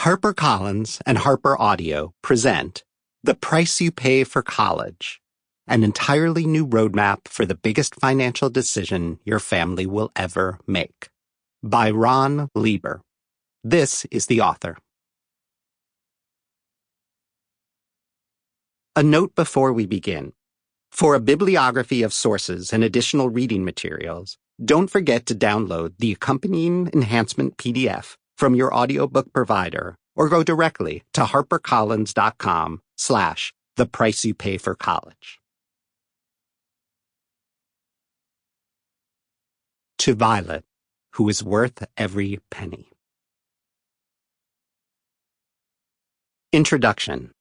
HarperCollins and HarperAudio present The Price You Pay for College, an entirely new roadmap for the biggest financial decision your family will ever make. By Ron Lieber. This is the author. A note before we begin. For a bibliography of sources and additional reading materials, don't forget to download the accompanying enhancement PDF from your audiobook provider or go directly to harpercollins.com/The Price You Pay for College. To Violet, who is worth every penny. Introduction.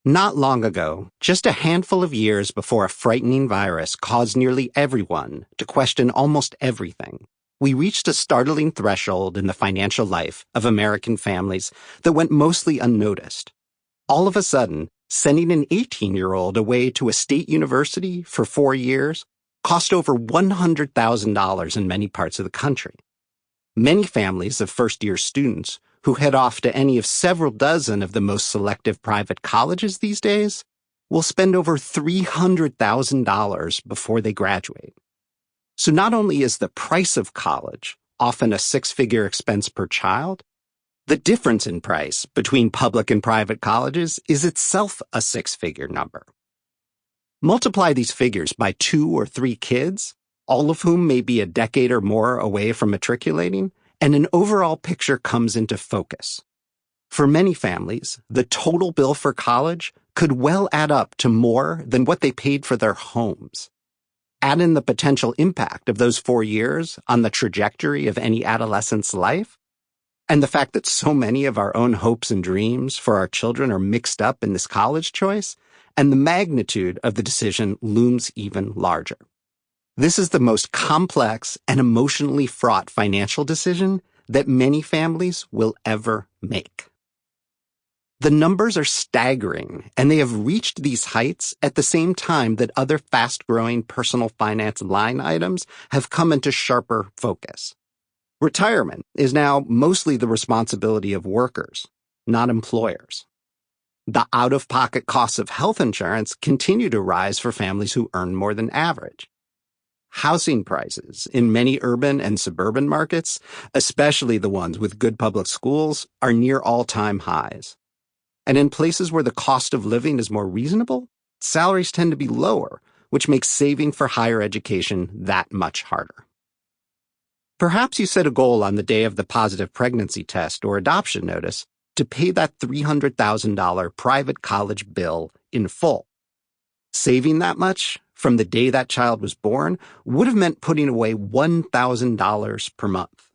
Not long ago, just a handful of years before a frightening virus caused nearly everyone to question almost everything, we reached a startling threshold in the financial life of American families that went mostly unnoticed. All of a sudden, sending an 18-year-old away to a state university for 4 years cost over $100,000 in many parts of the country. Many families of first-year students who head off to any of several dozen of the most selective private colleges these days will spend over $300,000 before they graduate. So not only is the price of college often a six-figure expense per child, the difference in price between public and private colleges is itself a six-figure number. Multiply these figures by 2 or 3 kids, all of whom may be a decade or more away from matriculating, and an overall picture comes into focus. For many families, the total bill for college could well add up to more than what they paid for their homes. Add in the potential impact of those 4 years on the trajectory of any adolescent's life, and the fact that so many of our own hopes and dreams for our children are mixed up in this college choice, and the magnitude of the decision looms even larger. This is the most complex and emotionally fraught financial decision that many families will ever make. The numbers are staggering, and they have reached these heights at the same time that other fast-growing personal finance line items have come into sharper focus. Retirement is now mostly the responsibility of workers, not employers. The out-of-pocket costs of health insurance continue to rise for families who earn more than average. Housing prices in many urban and suburban markets, especially the ones with good public schools, are near all-time highs. And in places where the cost of living is more reasonable, salaries tend to be lower, which makes saving for higher education that much harder. Perhaps you set a goal on the day of the positive pregnancy test or adoption notice to pay that $300,000 private college bill in full. Saving that much from the day that child was born would have meant putting away $1,000 per month.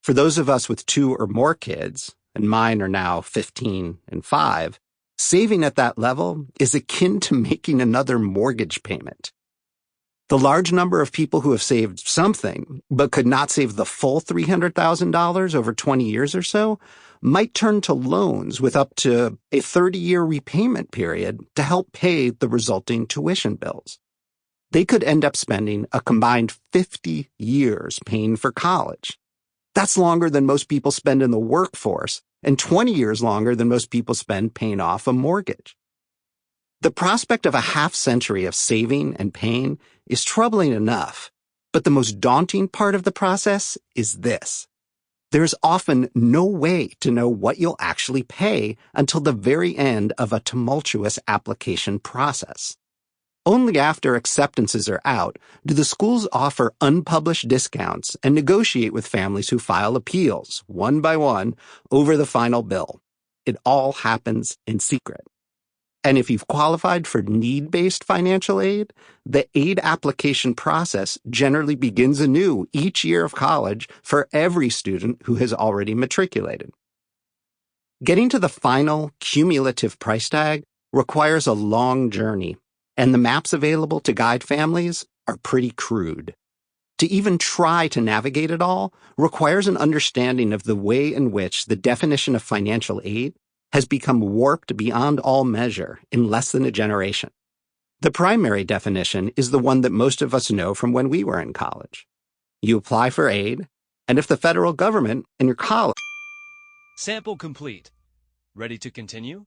For those of us with 2 or more kids, and mine are now 15 and 5, saving at that level is akin to making another mortgage payment. The large number of people who have saved something, but could not save the full $300,000 over 20 years or so, might turn to loans with up to a 30-year repayment period to help pay the resulting tuition bills. They could end up spending a combined 50 years paying for college. That's longer than most people spend in the workforce, and 20 years longer than most people spend paying off a mortgage. The prospect of a half-century of saving and paying is troubling enough, but the most daunting part of the process is this. There's often no way to know what you'll actually pay until the very end of a tumultuous application process. Only after acceptances are out do the schools offer unpublished discounts and negotiate with families who file appeals, one by one, over the final bill. It all happens in secret. And if you've qualified for need-based financial aid, the aid application process generally begins anew each year of college for every student who has already matriculated. Getting to the final cumulative price tag requires a long journey, and the maps available to guide families are pretty crude. To even try to navigate it all requires an understanding of the way in which the definition of financial aid has become warped beyond all measure in less than a generation. The primary definition is the one that most of us know from when we were in college. You apply for aid, and if the federal government and your college Sample complete. Ready to continue?